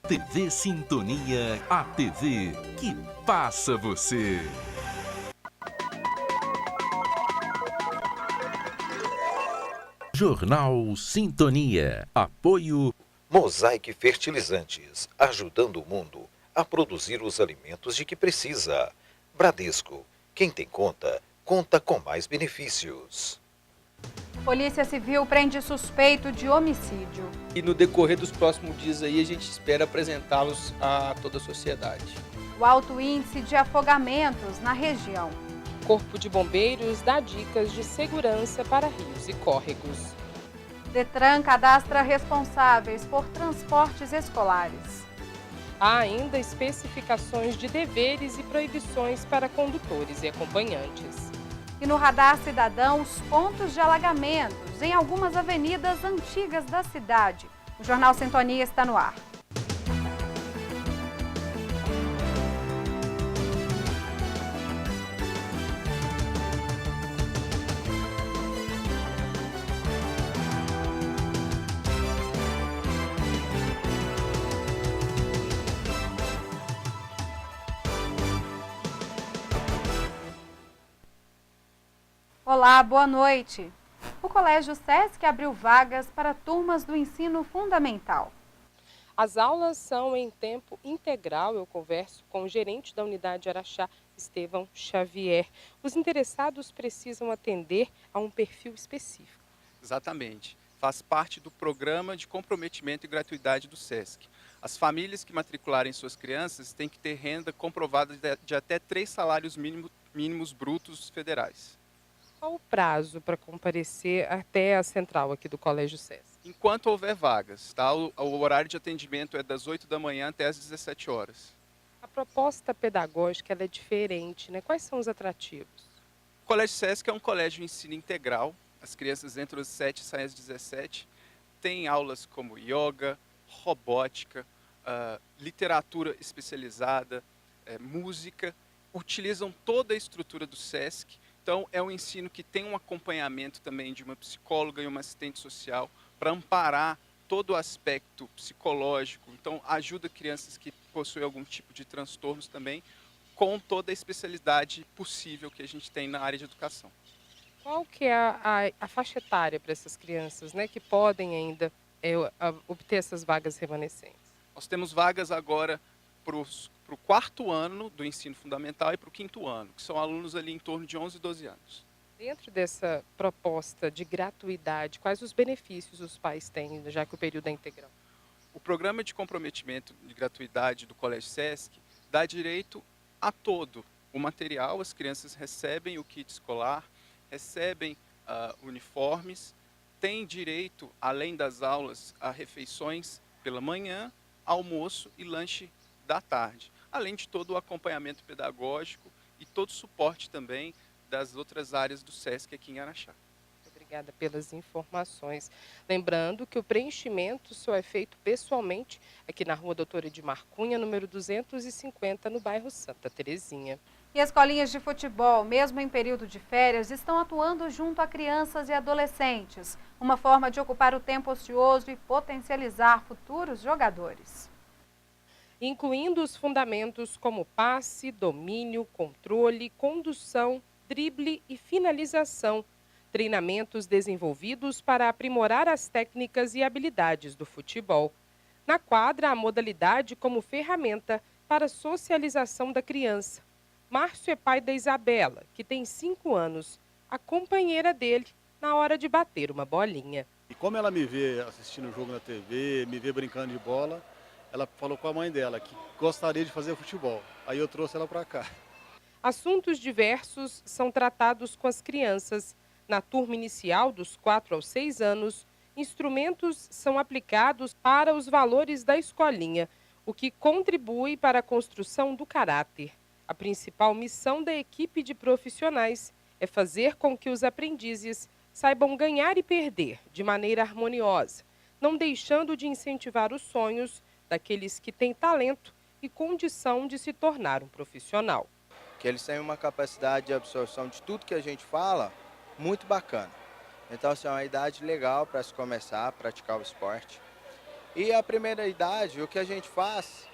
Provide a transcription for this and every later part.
TV Sintonia, a TV que passa você. Jornal Sintonia. Apoio Mosaic Fertilizantes, ajudando o mundo a produzir os alimentos de que precisa. Bradesco, quem tem conta, conta com mais benefícios. Polícia Civil prende suspeito de homicídio. E no decorrer dos próximos dias aí a gente espera apresentá-los a toda a sociedade. O alto índice de afogamentos na região. Corpo de Bombeiros dá dicas de segurança para rios e córregos. Detran cadastra responsáveis por transportes escolares. Há ainda especificações de deveres e proibições para condutores e acompanhantes. E no Radar Cidadão, os pontos de alagamentos em algumas avenidas antigas da cidade. O Jornal Sintonia está no ar. Olá, boa noite. O Colégio Sesc abriu vagas para turmas do ensino fundamental. As aulas são em tempo integral. Eu converso com o gerente da unidade Araxá, Estevão Xavier. Os interessados precisam atender a um perfil específico. Exatamente. Faz parte do programa de comprometimento e gratuidade do SESC. As famílias que matricularem suas crianças têm que ter renda comprovada de até 3 salários mínimos brutos federais. Qual o prazo para comparecer até a central aqui do Colégio Sesc? Enquanto houver vagas, tá? O horário de atendimento é das 8 da manhã até as 17 horas. A proposta pedagógica ela é diferente, né? Quais são os atrativos? O Colégio Sesc é um colégio de ensino integral. As crianças entram às 7 e saem às 17. Tem aulas como yoga, robótica, literatura especializada, música. Utilizam toda a estrutura do Sesc. Então, é um ensino que tem um acompanhamento também de uma psicóloga e uma assistente social para amparar todo o aspecto psicológico. Então, ajuda crianças que possuem algum tipo de transtornos também, com toda a especialidade possível que a gente tem na área de educação. Qual que é a faixa etária para essas crianças, né, que podem ainda obter essas vagas remanescentes? Nós temos vagas agora para o 4º ano do ensino fundamental e para o 5º ano, que são alunos ali em torno de 11 e 12 anos. Dentro dessa proposta de gratuidade, quais os benefícios os pais têm, já que o período é integral? O programa de comprometimento de gratuidade do Colégio Sesc dá direito a todo o material. As crianças recebem o kit escolar, recebem uniformes, têm direito, além das aulas, a refeições pela manhã, almoço e lanche da tarde, além de todo o acompanhamento pedagógico e todo o suporte também das outras áreas do SESC aqui em Araxá. Obrigada pelas informações. Lembrando que o preenchimento só é feito pessoalmente aqui na Rua Doutora Edmar Cunha, número 250, no bairro Santa Terezinha. E escolinhas de futebol, mesmo em período de férias, estão atuando junto a crianças e adolescentes. Uma forma de ocupar o tempo ocioso e potencializar futuros jogadores. Incluindo os fundamentos como passe, domínio, controle, condução, drible e finalização. Treinamentos desenvolvidos para aprimorar as técnicas e habilidades do futebol. Na quadra, a modalidade como ferramenta para a socialização da criança. Márcio é pai da Isabela, que tem 5 anos, a companheira dele na hora de bater uma bolinha. E como ela me vê assistindo o jogo na TV, me vê brincando de bola, ela falou com a mãe dela que gostaria de fazer futebol. Aí eu trouxe ela para cá. Assuntos diversos são tratados com as crianças. Na turma inicial, dos 4 aos 6 anos, instrumentos são aplicados para os valores da escolinha, o que contribui para a construção do caráter. A principal missão da equipe de profissionais é fazer com que os aprendizes saibam ganhar e perder de maneira harmoniosa, não deixando de incentivar os sonhos daqueles que têm talento e condição de se tornar um profissional. Que eles têm uma capacidade de absorção de tudo que a gente fala muito bacana. Então, assim, é uma idade legal para se começar a praticar o esporte. E a primeira idade, o que a gente faz,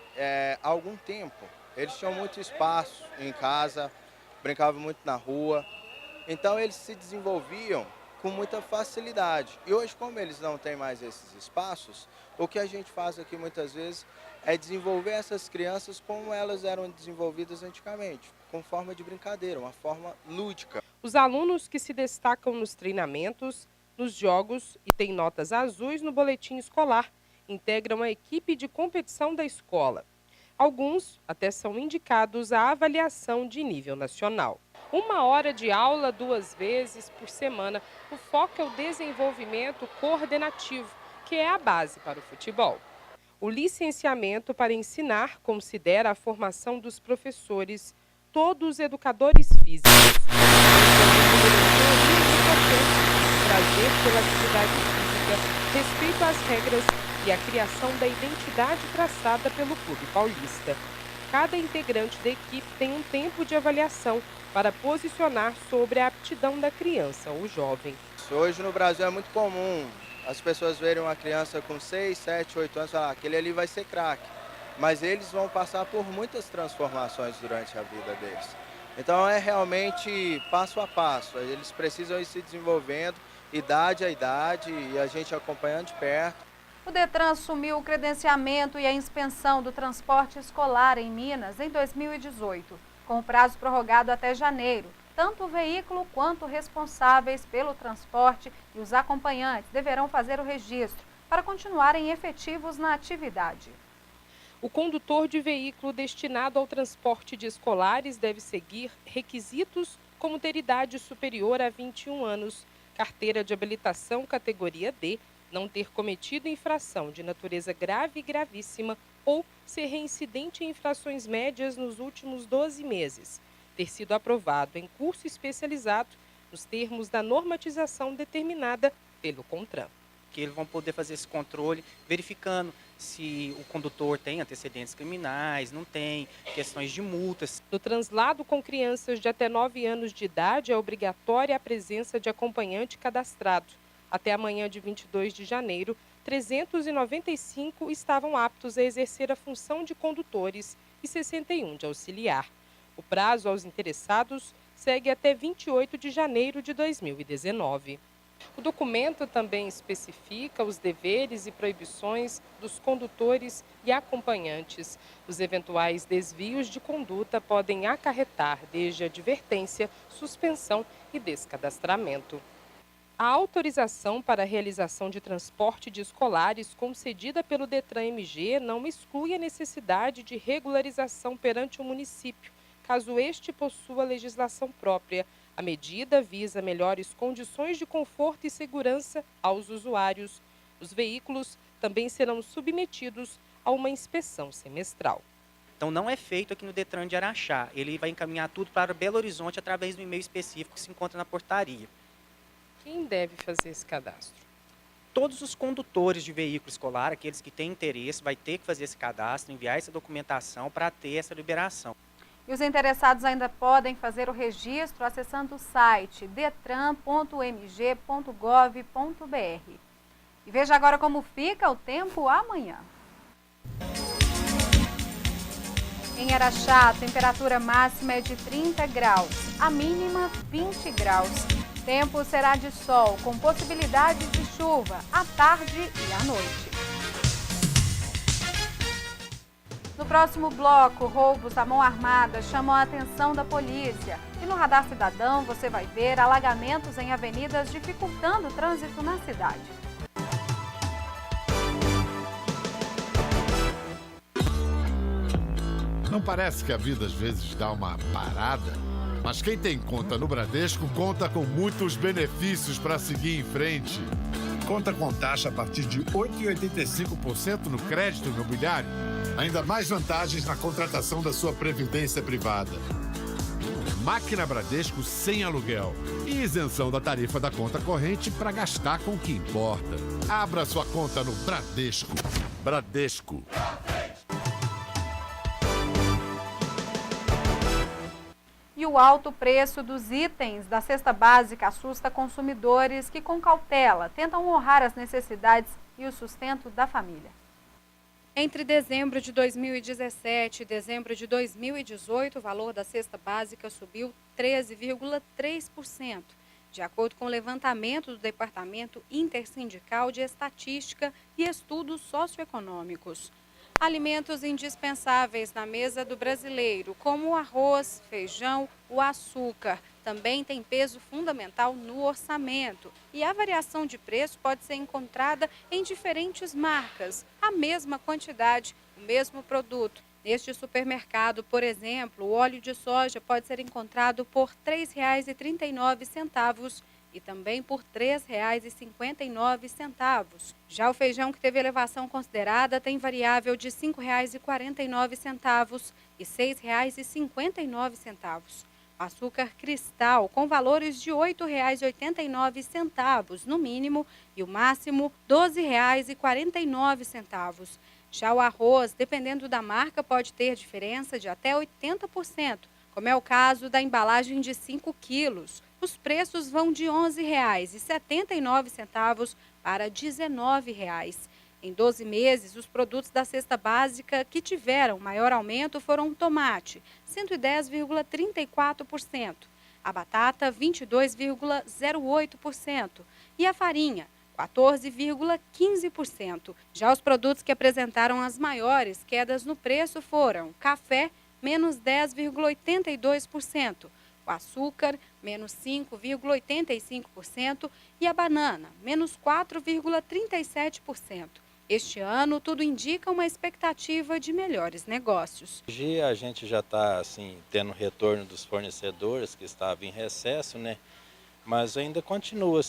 há algum tempo, eles tinham muito espaço em casa, brincavam muito na rua, então eles se desenvolviam com muita facilidade. E hoje, como eles não têm mais esses espaços, o que a gente faz aqui muitas vezes é desenvolver essas crianças como elas eram desenvolvidas antigamente, com forma de brincadeira, uma forma lúdica. Os alunos que se destacam nos treinamentos, nos jogos e têm notas azuis no boletim escolar integram a equipe de competição da escola. Alguns até são indicados à avaliação de nível nacional. 1 hora de aula 2 vezes por semana. O foco é o desenvolvimento coordenativo, que é a base para o futebol. O licenciamento para ensinar considera a formação dos professores, todos educadores físicos. Prazer pela atividade física, respeito às regras e a criação da identidade traçada pelo Clube Paulista. Cada integrante da equipe tem um tempo de avaliação para posicionar sobre a aptidão da criança ou jovem. Hoje no Brasil é muito comum as pessoas verem uma criança com 6, 7, 8 anos e falar, aquele ali vai ser craque. Mas eles vão passar por muitas transformações durante a vida deles. Então é realmente passo a passo, eles precisam ir se desenvolvendo, idade a idade, e a gente acompanhando de perto. O Detran assumiu o credenciamento e a inspeção do transporte escolar em Minas em 2018, com o prazo prorrogado até janeiro. Tanto o veículo quanto responsáveis pelo transporte e os acompanhantes deverão fazer o registro para continuarem efetivos na atividade. O condutor de veículo destinado ao transporte de escolares deve seguir requisitos como ter idade superior a 21 anos, carteira de habilitação categoria D, não ter cometido infração de natureza grave e gravíssima ou ser reincidente em infrações médias nos últimos 12 meses, ter sido aprovado em curso especializado nos termos da normatização determinada pelo CONTRAN. Que eles vão poder fazer esse controle, verificando se o condutor tem antecedentes criminais, não tem, questões de multas. No translado com crianças de até 9 anos de idade, é obrigatória a presença de acompanhante cadastrado. Até amanhã de 22 de janeiro, 395 estavam aptos a exercer a função de condutores e 61 de auxiliar. O prazo aos interessados segue até 28 de janeiro de 2019. O documento também especifica os deveres e proibições dos condutores e acompanhantes. Os eventuais desvios de conduta podem acarretar desde advertência, suspensão e descadastramento. A autorização para a realização de transporte de escolares concedida pelo Detran-MG não exclui a necessidade de regularização perante o município, caso este possua legislação própria. A medida visa melhores condições de conforto e segurança aos usuários. Os veículos também serão submetidos a uma inspeção semestral. Então não é feito aqui no Detran de Araxá, ele vai encaminhar tudo para Belo Horizonte através do e-mail específico que se encontra na portaria. Quem deve fazer esse cadastro? Todos os condutores de veículo escolar, aqueles que têm interesse, vai ter que fazer esse cadastro, enviar essa documentação para ter essa liberação. E os interessados ainda podem fazer o registro acessando o site detran.mg.gov.br. E veja agora como fica o tempo amanhã. Em Araxá, a temperatura máxima é de 30 graus, a mínima 20 graus. Tempo será de sol, com possibilidade de chuva à tarde e à noite. No próximo bloco, roubos à mão armada chamam a atenção da polícia. E no Radar Cidadão você vai ver alagamentos em avenidas dificultando o trânsito na cidade. Não parece que a vida às vezes dá uma parada? Mas quem tem conta no Bradesco conta com muitos benefícios para seguir em frente. Conta com taxa a partir de 8,85% no crédito imobiliário. Ainda mais vantagens na contratação da sua previdência privada. Máquina Bradesco sem aluguel. E isenção da tarifa da conta corrente para gastar com o que importa. Abra sua conta no Bradesco. Bradesco. E o alto preço dos itens da cesta básica assusta consumidores que, com cautela, tentam honrar as necessidades e o sustento da família. Entre dezembro de 2017 e dezembro de 2018, o valor da cesta básica subiu 13,3%, de acordo com o levantamento do Departamento Intersindical de Estatística e Estudos Socioeconômicos. Alimentos indispensáveis na mesa do brasileiro, como o arroz, feijão, o açúcar, também têm peso fundamental no orçamento. E a variação de preço pode ser encontrada em diferentes marcas, a mesma quantidade, o mesmo produto. Neste supermercado, por exemplo, o óleo de soja pode ser encontrado por R$ 3,39 e também por R$ 3,59. Já o feijão, que teve elevação considerada, tem variável de R$ 5,49 e R$ 6,59. O açúcar cristal, com valores de R$ 8,89 no mínimo e o máximo R$ 12,49. Já o arroz, dependendo da marca, pode ter diferença de até 80%, como é o caso da embalagem de 5 quilos. Os preços vão de R$ 11,79 para R$ 19,00. Em 12 meses, os produtos da cesta básica que tiveram maior aumento foram o tomate, 110,34%, a batata, 22,08% e a farinha, 14,15%. Já os produtos que apresentaram as maiores quedas no preço foram café, menos 10,82%, o açúcar, menos 5,85% e a banana, menos 4,37%. Este ano, tudo indica uma expectativa de melhores negócios. Hoje a gente já está tendo retorno dos fornecedores que estavam em recesso, né? Mas ainda continua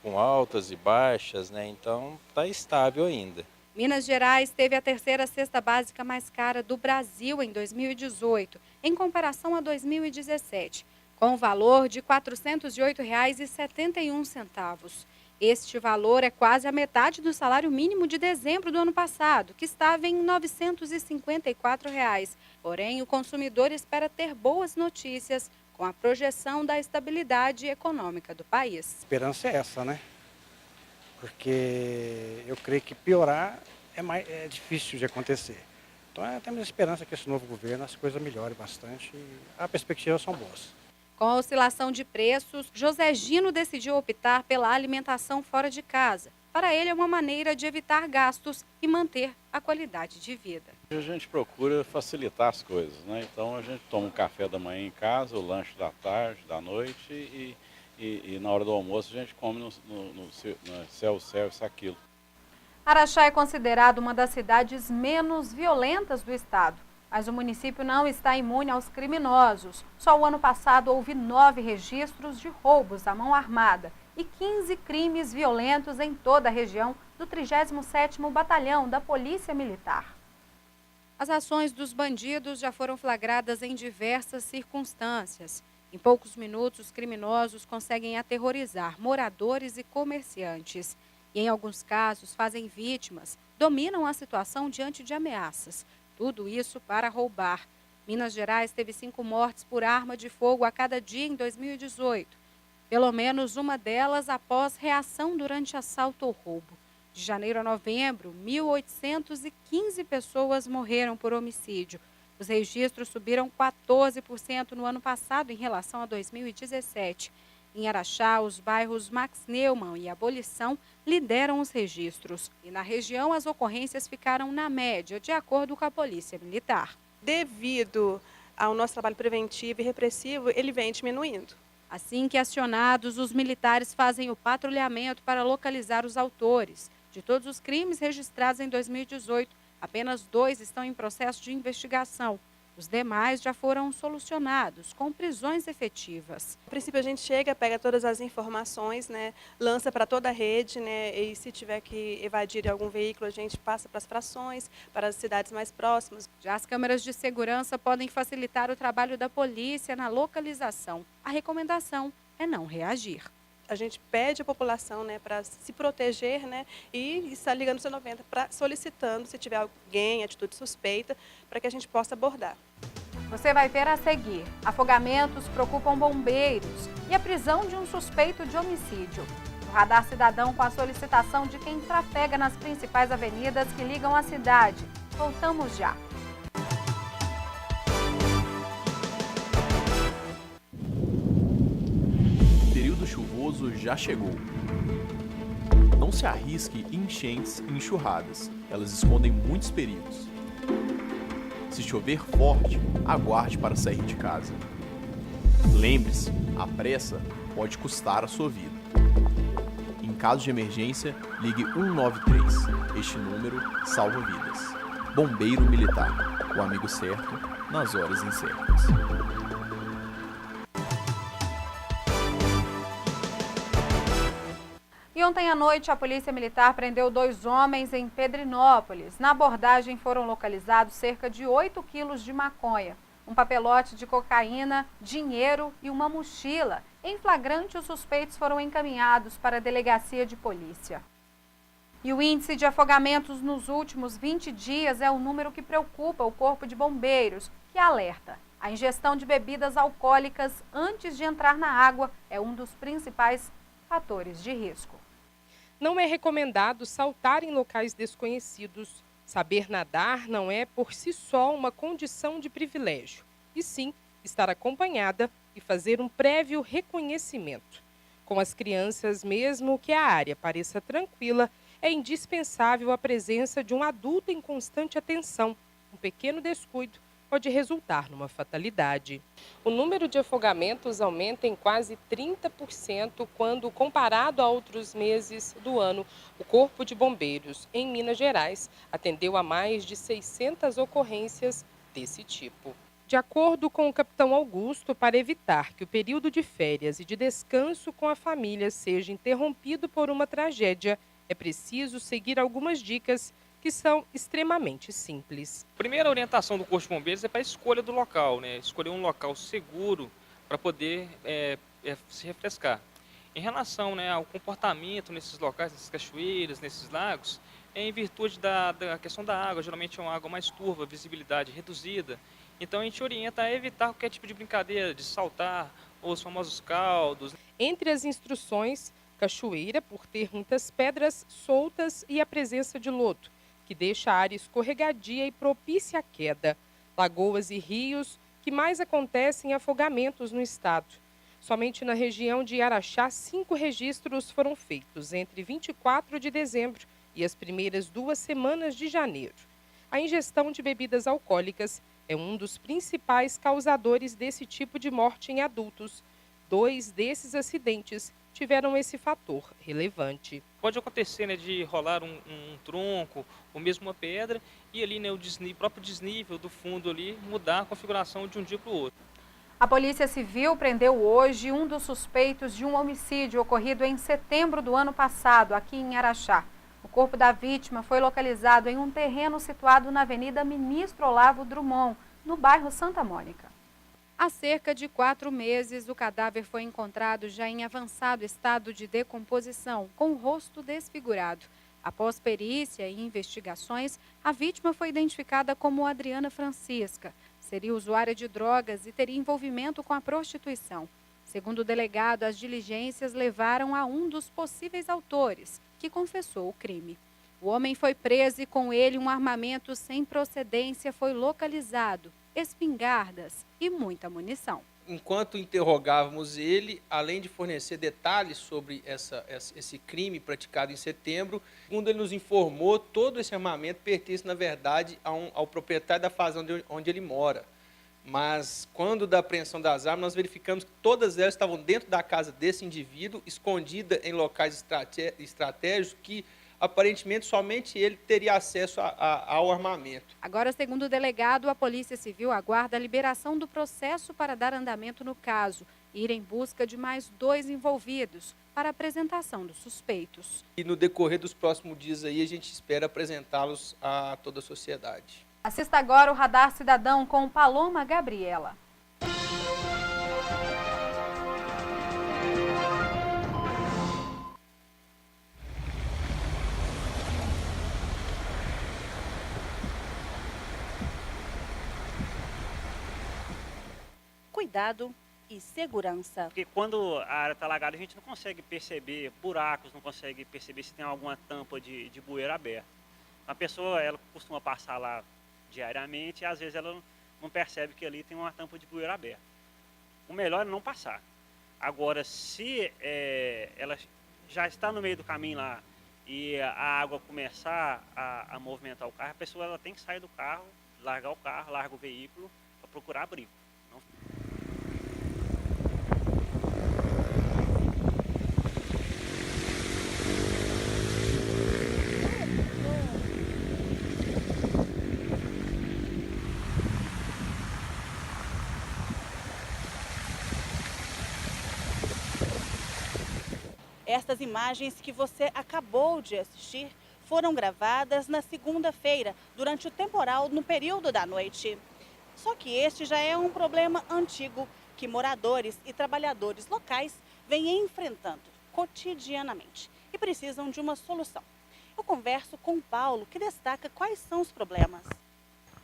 com altas e baixas, né? Então está estável ainda. Minas Gerais teve a terceira cesta básica mais cara do Brasil em 2018, em comparação a 2017, com o valor de R$ 408,71. Este valor é quase a metade do salário mínimo de dezembro do ano passado, que estava em R$ 954. Porém, o consumidor espera ter boas notícias com a projeção da estabilidade econômica do país. A esperança é essa, né? Porque eu creio que piorar é difícil de acontecer. Então, temos esperança que esse novo governo as coisas melhorem bastante e as perspectivas são boas. Com a oscilação de preços, José Gino decidiu optar pela alimentação fora de casa. Para ele, é uma maneira de evitar gastos e manter a qualidade de vida. A gente procura facilitar as coisas, né? Então a gente toma um café da manhã em casa, o lanche da tarde, da noite e na hora do almoço a gente come no self-service aquilo. Araxá é considerado uma das cidades menos violentas do estado. Mas o município não está imune aos criminosos. Só o ano passado houve 9 registros de roubos à mão armada e 15 crimes violentos em toda a região do 37º Batalhão da Polícia Militar. As ações dos bandidos já foram flagradas em diversas circunstâncias. Em poucos minutos, os criminosos conseguem aterrorizar moradores e comerciantes. E, em alguns casos, fazem vítimas, dominam a situação diante de ameaças. Tudo isso para roubar. Minas Gerais teve 5 mortes por arma de fogo a cada dia em 2018. Pelo menos uma delas após reação durante assalto ou roubo. De janeiro a novembro, 1.815 pessoas morreram por homicídio. Os registros subiram 14% no ano passado em relação a 2017. Em Araxá, os bairros Max Neumann e Abolição lideram os registros. E na região, as ocorrências ficaram na média, de acordo com a Polícia Militar. Devido ao nosso trabalho preventivo e repressivo, ele vem diminuindo. Assim que acionados, os militares fazem o patrulhamento para localizar os autores. De todos os crimes registrados em 2018, apenas 2 estão em processo de investigação. Os demais já foram solucionados, com prisões efetivas. A princípio a gente chega, pega todas as informações, né, lança para toda a rede, né, e se tiver que evadir algum veículo, a gente passa para as frações, para as cidades mais próximas. Já as câmeras de segurança podem facilitar o trabalho da polícia na localização. A recomendação é não reagir. A gente pede à população, né, para se proteger, né, e está ligando o 190 solicitando, se tiver alguém, atitude suspeita, para que a gente possa abordar. Você vai ver a seguir: afogamentos preocupam bombeiros e a prisão de um suspeito de homicídio. No Radar Cidadão com a solicitação de quem trafega nas principais avenidas que ligam a cidade. Voltamos já. O período chuvoso já chegou. Não se arrisque em enchentes e enxurradas. Elas escondem muitos perigos. Se chover forte, aguarde para sair de casa. Lembre-se, a pressa pode custar a sua vida. Em caso de emergência, ligue 193. Este número salva vidas. Bombeiro Militar, o amigo certo nas horas incertas. E ontem à noite, a Polícia Militar prendeu 2 homens em Pedrinópolis. Na abordagem foram localizados cerca de 8 quilos de maconha, um papelote de cocaína, dinheiro e uma mochila. Em flagrante, os suspeitos foram encaminhados para a delegacia de polícia. E o índice de afogamentos nos últimos 20 dias é o número que preocupa o Corpo de Bombeiros, que alerta. A ingestão de bebidas alcoólicas antes de entrar na água é um dos principais fatores de risco. Não é recomendado saltar em locais desconhecidos. Saber nadar não é por si só uma condição de privilégio, e sim estar acompanhada e fazer um prévio reconhecimento. Com as crianças, mesmo que a área pareça tranquila, é indispensável a presença de um adulto em constante atenção. Um pequeno descuido pode resultar numa fatalidade. O número de afogamentos aumenta em quase 30% quando comparado a outros meses do ano. O Corpo de Bombeiros, em Minas Gerais, atendeu a mais de 600 ocorrências desse tipo. De acordo com o capitão Augusto, para evitar que o período de férias e de descanso com a família seja interrompido por uma tragédia, é preciso seguir algumas dicas que são extremamente simples. A primeira orientação do Corpo de Bombeiros é para a escolha do local, né? Escolher um local seguro para poder se refrescar. Em relação, né, ao comportamento nesses locais, nessas cachoeiras, nesses lagos, em virtude da questão da água, geralmente é uma água mais turva, visibilidade reduzida. Então a gente orienta a evitar qualquer tipo de brincadeira, de saltar, ou os famosos caldos. Entre as instruções, cachoeira por ter muitas pedras soltas e a presença de lodo, que deixa a área escorregadia e propicia a queda. Lagoas e rios, que mais acontecem afogamentos no estado. Somente na região de Araxá, 5 registros foram feitos entre 24 de dezembro e as primeiras 2 semanas de janeiro. A ingestão de bebidas alcoólicas é um dos principais causadores desse tipo de morte em adultos. 2 desses acidentes tiveram esse fator relevante. Pode acontecer, né, de rolar um tronco ou mesmo uma pedra e ali, né, o próprio desnível do fundo ali mudar a configuração de um dia para o outro. A Polícia Civil prendeu hoje um dos suspeitos de um homicídio ocorrido em setembro do ano passado, aqui em Araxá. O corpo da vítima foi localizado em um terreno situado na Avenida Ministro Olavo Drummond, no bairro Santa Mônica. Há cerca de 4 meses, o cadáver foi encontrado já em avançado estado de decomposição, com o rosto desfigurado. Após perícia e investigações, a vítima foi identificada como Adriana Francisca. Seria usuária de drogas e teria envolvimento com a prostituição. Segundo o delegado, as diligências levaram a um dos possíveis autores, que confessou o crime. O homem foi preso e com ele um armamento sem procedência foi localizado, espingardas e muita munição. Enquanto interrogávamos ele, além de fornecer detalhes sobre esse crime praticado em setembro, segundo ele nos informou, todo esse armamento pertence, na verdade, ao proprietário da fazenda onde ele mora. Mas, quando da apreensão das armas, nós verificamos que todas elas estavam dentro da casa desse indivíduo, escondida em locais estratégicos que, aparentemente, somente ele teria acesso ao armamento. Agora, segundo o delegado, a Polícia Civil aguarda a liberação do processo para dar andamento no caso e ir em busca de mais 2 envolvidos para a apresentação dos suspeitos. E no decorrer dos próximos dias aí, a gente espera apresentá-los a toda a sociedade. Assista agora o Radar Cidadão com Paloma Gabriela. Cuidado e segurança. Porque quando a área está alagada, a gente não consegue perceber buracos, não consegue perceber se tem alguma tampa de bueiro aberta. A pessoa, ela costuma passar lá diariamente e às vezes ela não percebe que ali tem uma tampa de bueiro aberta. O melhor é não passar. Agora, se ela já está no meio do caminho lá e a água começar a movimentar o carro, a pessoa ela tem que sair do carro, largar o carro, larga o veículo para procurar abrigo. Estas imagens que você acabou de assistir foram gravadas na segunda-feira, durante o temporal no período da noite. Só que este já é um problema antigo que moradores e trabalhadores locais vêm enfrentando cotidianamente e precisam de uma solução. Eu converso com o Paulo, que destaca quais são os problemas.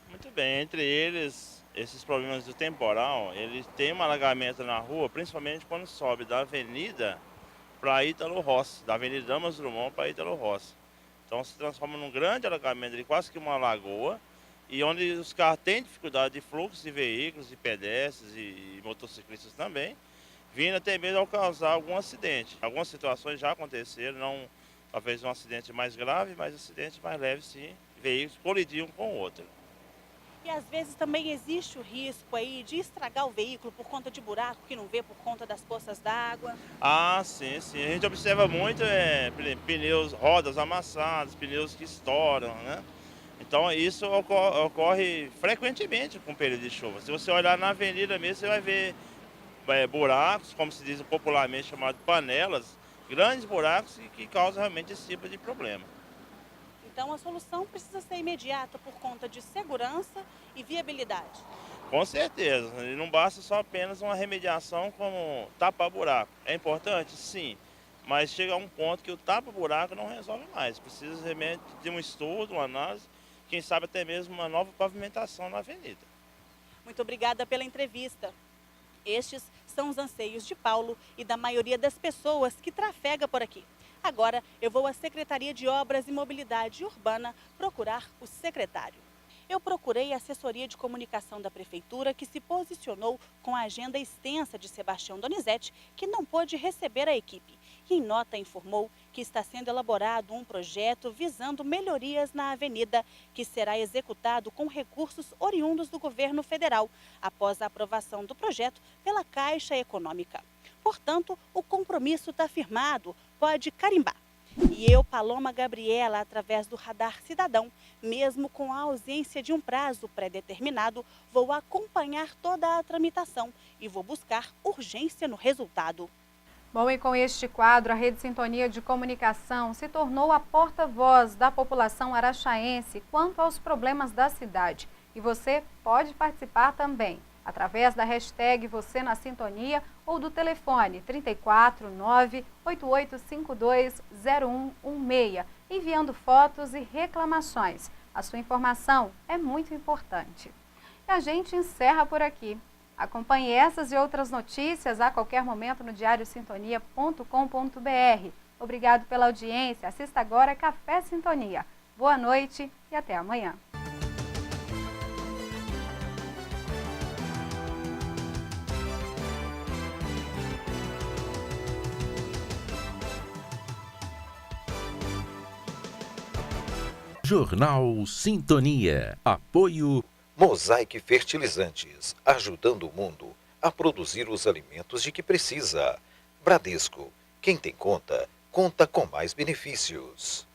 Muito bem, entre eles, esses problemas do temporal, eles têm um alagamento na rua, principalmente quando sobe da avenida para Ítalo Rossi, da Avenida Damas Drummond para Ítalo Rossi. Então se transforma num grande alagamento, de quase que uma lagoa, e onde os carros têm dificuldade de fluxo de veículos, de pedestres e motociclistas também, vindo até mesmo a causar algum acidente. Algumas situações já aconteceram, não talvez um acidente mais grave, mas acidentes mais leves sim, veículos colidiam um com o outro. E às vezes também existe o risco aí de estragar o veículo por conta de buraco que não vê por conta das poças d'água. Ah, sim, sim. A gente observa muito pneus, rodas amassadas, pneus que estouram, né? Então isso ocorre frequentemente com o período de chuva. Se você olhar na avenida mesmo, você vai ver buracos, como se diz popularmente chamado panelas, grandes buracos que causam realmente esse tipo de problema. Então a solução precisa ser imediata por conta de segurança e viabilidade. Com certeza, e não basta só apenas uma remediação como tapar buraco. É importante? Sim, mas chega a um ponto que o tapa-buraco não resolve mais. Precisa de um estudo, uma análise, quem sabe até mesmo uma nova pavimentação na avenida. Muito obrigada pela entrevista. Estes são os anseios de Paulo e da maioria das pessoas que trafega por aqui. Agora eu vou à Secretaria de Obras e Mobilidade Urbana procurar o secretário. Eu procurei a assessoria de comunicação da Prefeitura, que se posicionou com a agenda extensa de Sebastião Donizete, que não pôde receber a equipe. E em nota informou que está sendo elaborado um projeto visando melhorias na avenida, que será executado com recursos oriundos do governo federal, após a aprovação do projeto pela Caixa Econômica. Portanto, o compromisso está firmado, pode carimbar. E eu, Paloma Gabriela, através do Radar Cidadão, mesmo com a ausência de um prazo pré-determinado, vou acompanhar toda a tramitação e vou buscar urgência no resultado. Bom, e com este quadro, a Rede Sintonia de Comunicação se tornou a porta-voz da população araxaense quanto aos problemas da cidade. E você pode participar também, através da hashtag Você na Sintonia ou do telefone 349-8852-0116, enviando fotos e reclamações. A sua informação é muito importante. E a gente encerra por aqui. Acompanhe essas e outras notícias a qualquer momento no diariosintonia.com.br. Obrigado pela audiência. Assista agora Café Sintonia. Boa noite e até amanhã. Jornal Sintonia. Apoio Mosaic Fertilizantes, ajudando o mundo a produzir os alimentos de que precisa. Bradesco, quem tem conta, conta com mais benefícios.